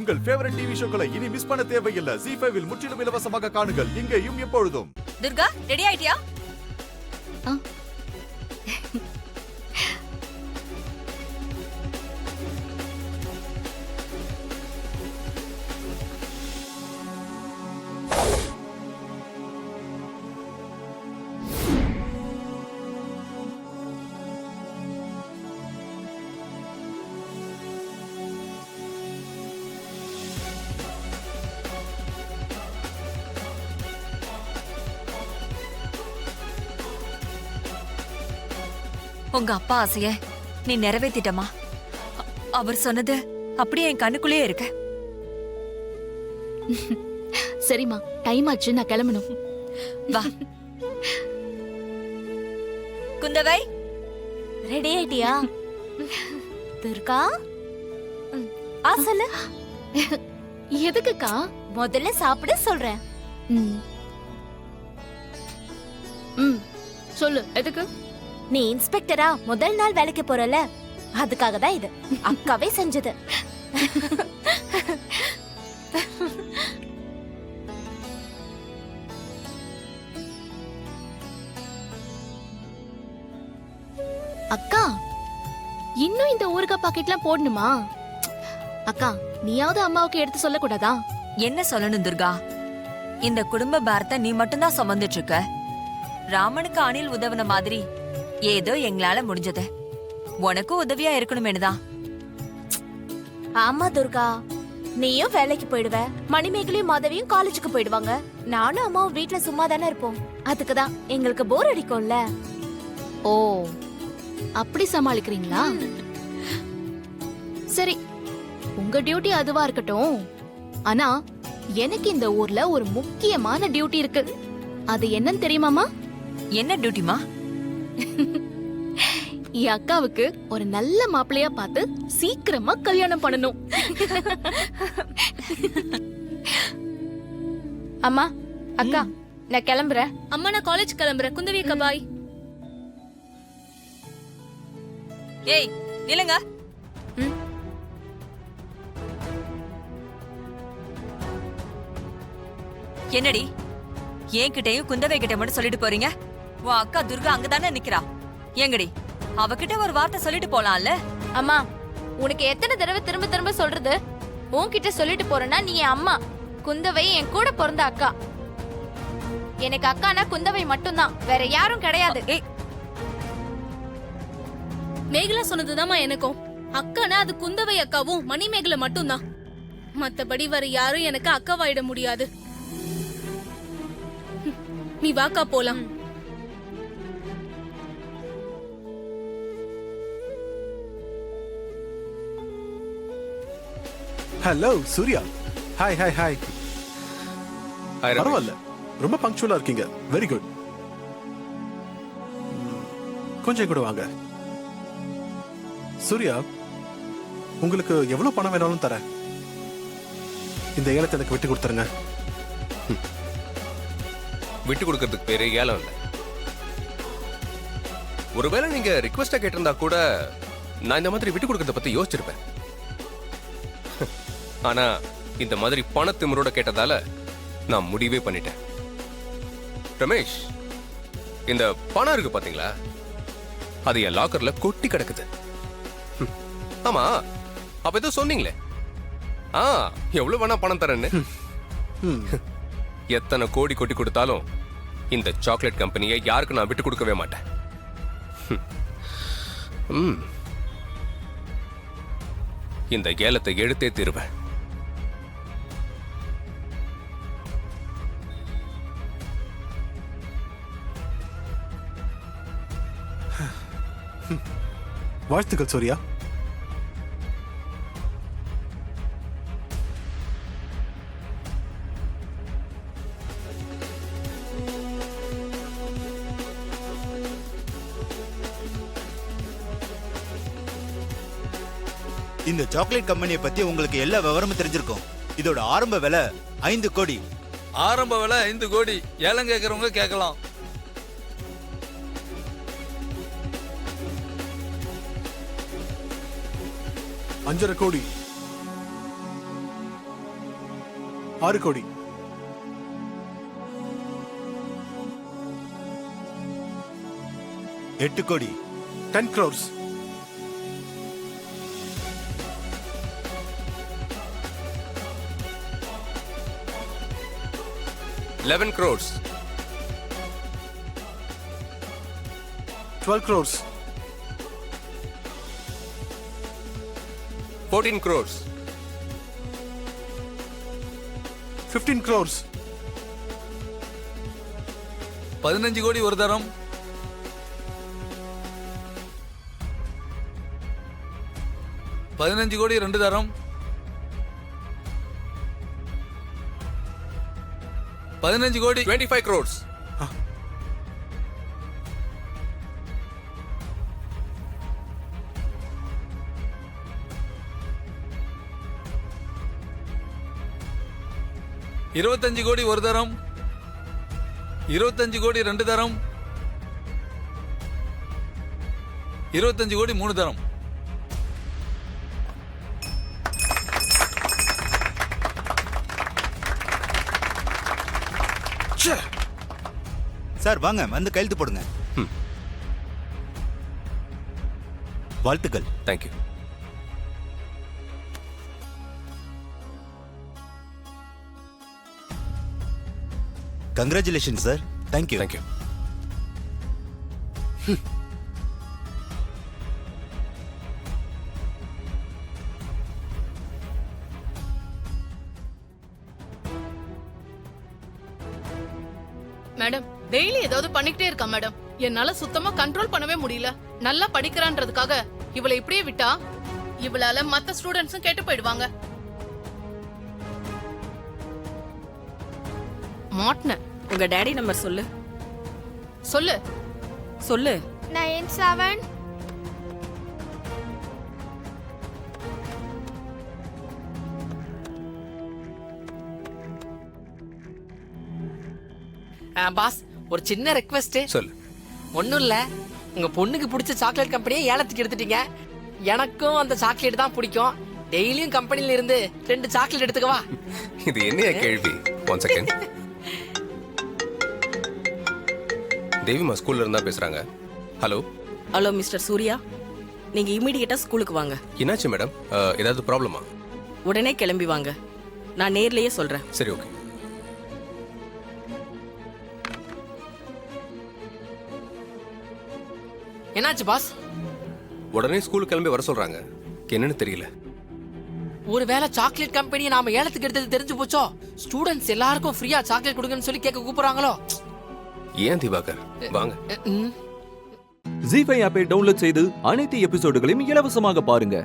உங்கள் favourite TV ஷோக்களை இனி miss பண்ண தேவையில்லை. ZEE5 இல் முற்றிலும் இலவசமாக காணுங்கள், இங்கேயும் எப்பொழுதும். துர்கா, ரெடி ஆயிட்டியா? உங்க அப்பா ஆசைய நீ நிறைவேத்திட்டமா? அவர் சொன்னது அப்படியே என் கண்ணுக்குள்ளேயே இருக்கு. சரிம்மா, டைம் ஆச்சு, நான் கிளம்பணும். வா. குந்தவை, ரெடி ஆயிட்டியா? துர்கா, சொல்லு. எதுக்குக்கா? முதல்ல சாப்பிட சொல்றேன். சொல்லு, எதுக்கு? நீ இன்ஸ்பெக்டரா முதல் நாள் வேலைக்கு போறல, அதுக்காக தான் இது. அக்காவே செஞ்சது. அக்கா, இன்னும் இந்த ஊறுகாய் பாக்கெட்லாம் போடணுமா? அக்கா, நீயாவது அம்மாவுக்கு எடுத்து சொல்லக்கூடாதா? என்ன சொல்லணும் துர்கா? இந்த குடும்ப பாரத்தை நீ மட்டும்தான் சுமந்துட்டு இருக்க. ராமனுக்கு அணில் உதவுன மாதிரி ஏதோ எங்களால முடிஞ்சது உனக்கும் உதவியா இருக்கணுமேனுதான். ஆமா துர்கா, நீயும் வேலைக்கு போயிடுவ, மணிமேகலையும் மாதவியும் காலேஜுக்கு போயிடுவாங்க. நானும் அம்மாவும் வீட்டுல சும்மா தானே இருப்போம். அதுக்குதான் எங்களுக்கு போர் அடிக்கும்ல. ஓ, அப்படி சமாளிக்கிறீங்களா? சரி, உங்க டியூட்டி அதுவா இருக்கட்டும். ஆனா எனக்கு இந்த ஊர்ல ஒரு முக்கியமான டியூட்டி இருக்கு. அது என்னன்னு தெரியுமாமா? என்ன டியூட்டிமா? என் அக்காவுக்கு ஒரு நல்ல மாப்பிள்ளையா பார்த்து சீக்கிரமா கல்யாணம் பண்ணணும். அம்மா, அக்கா, நான் கிளம்புறேன். அம்மா, நான் காலேஜ் கிளம்புறேன். குந்தவி அக்கா, பாய். ஏய், நில்லுங்க. என்னடி என்கிட்டயும் குந்தவை கிட்ட மட்டும் சொல்லிட்டு போறீங்க? உன் அக்கா துர்கா அங்கதானே நிக்கிறா. எங்கடி அவகிட்ட ஒரு வார்த்தை சொல்லிட்டு போலாம்ல? அம்மா, உனக்கு எத்தனை தடவை திரும்ப திரும்ப சொல்றது? உன்கிட்ட சொல்லிட்டு போறேன்னா நீ என் அம்மா. குந்தவை என் கூட பிறந்த அக்கா. எனக்கு அக்கானா குந்தவை மட்டும்தான், வேற யாரும் கிடையாது. மேகலா சொன்னதுதாம்மா எனக்கும். அக்கானா அது குந்தவை அக்காவும் மணிமேகலை மட்டும்தான். மத்தபடி வேற யாரும் எனக்கு அக்காவாயிட முடியாது. நீ வாக்கா போலாம். Hello Surya. Hi hi hi. பரவாயில்ல, ரொம்ப பங்க்சுவலா இருக்கீங்க. Very good. கொஞ்சம் கூட வாங்க. சூர்யா, உங்களுக்கு எவ்வளவு பணம் வேணாலும் தரேன். இந்த ஏலத்தை எனக்கு விட்டு கொடுத்துருங்க. விட்டு கொடுக்கறதுக்கு பேரு ஏலம் இல்ல. ஒருவேளை நீங்க ரிக்வெஸ்டா கேட்டிருந்தா கூட நான் இந்த மாதிரி விட்டு கொடுக்கறத பத்தி யோசிச்சிருப்பேன். ஆனா இந்த மாதிரி பணத்திமிரோட கேட்டதால நான் முடிவே பண்ணிட்டேன். ரமேஷ், இந்த பணம் இருக்கு பாத்தீங்களா, அது என் லாக்கர்ல கொட்டி கிடக்குது. ஆமா, அப்ப ஏதோ சொன்னீங்களே, எவ்வளவு வேணா பணம் தரேன்னு. எத்தனை கோடி கொட்டி கொடுத்தாலும் இந்த சாக்லேட் கம்பெனியை யாருக்கு நான் விட்டு கொடுக்கவே மாட்டேன். இந்த ஏலத்தை எடுத்தே தீருவேன். வாழ்த்துக்கள் சூர்யா. இந்த சாக்லேட் கம்பெனியை பத்தி உங்களுக்கு எல்லா விவரமும் தெரிஞ்சிருக்கும். இதோட ஆரம்ப விலை 5 கோடி. ஆரம்ப விலை 5 கோடி. ஏலம் கேட்கறவங்க கேட்கலாம். $5.5 கோடி. 6 கோடி. எட்டு கோடி. 10 crores. 11 crores. 12 crores. 14 crores. 15 crores. 15 கோடி ஒரு தரம். 15 கோடி 2 தரம். 15 கோடி 25 crores. இருபத்தஞ்சு கோடி ஒரு தரம். 25 கோடி 2 தரம். 25 கோடி 3 தரம். சார் வாங்க வந்து கையெழுத்து போடுங்க. வாழ்த்துக்கள். Thank you. Congratulation sir. Thank you. Thank you. Madam daily ஏதாவது பண்ணிக்கிட்டே இருக்கா மேடம். என்னால சுத்தமா கண்ட்ரோல் பண்ணவே முடியல. நல்லா படிக்கிறான்றதுக்காக இவளை இப்படியே விட்டா இவளால மத்த ஸ்டூடெண்ட்ஸும் கெட்டு போயிடுவாங்க. மாட்ன உங்க டாடி நம்பர் சொல்லு. சொல்லு. சொல்லு. 97. பாஸ் ஒரு சின்ன ரெக்வெஸ்ட். சொல்லு. ஒண்ணும் இல்ல, உங்க பொண்ணுக்கு பிடிச்ச சாக்லேட் கம்பெனியை ஏலத்துக்கு எடுத்துட்டீங்க. எனக்கும் அந்த சாக்லேட் தான் பிடிக்கும். டெய்லியும் கம்பெனில இருந்து 2 சாக்லேட் எடுத்துக்கவா? இது என்னைய கேள்வி? 1 செகண்ட். தேவிமா ஸ்கூல்ல இருந்தா பேசுறாங்க. ஹலோ. ஹலோ மிஸ்டர் சூர்யா, நீங்க இமிடியேட்டா ஸ்கூலுக்கு வாங்க. என்னாச்சு மேடம்? ஏதாவது ப்ராப்ளமா? உடனே கிளம்பி வாங்க, நான் நேர்லயே சொல்றேன். சரி, ஓகே. என்னாச்சு பாஸ்? உடனே ஸ்கூலுக்கு கிளம்பி வர சொல்றாங்க. என்னன்னு தெரியல. ஒருவேளை சாக்லேட் கம்பெனியை நாம ஏலத்துக்கு எடுத்தது தெரிஞ்சு போச்சோ? ஸ்டூடெண்ட்ஸ் எல்லாருக்கும் ஃப்ரீயா சாக்லேட் கொடுங்கன்னு சொல்லி கேட்க கூப்பிடுறாங்களோ? ஏன் திவாகர், வாங்க. ஜீ5 ஆப்பை டவுன்லோட் செய்து அனைத்து எபிசோடுகளையும் இலவசமாக பாருங்க.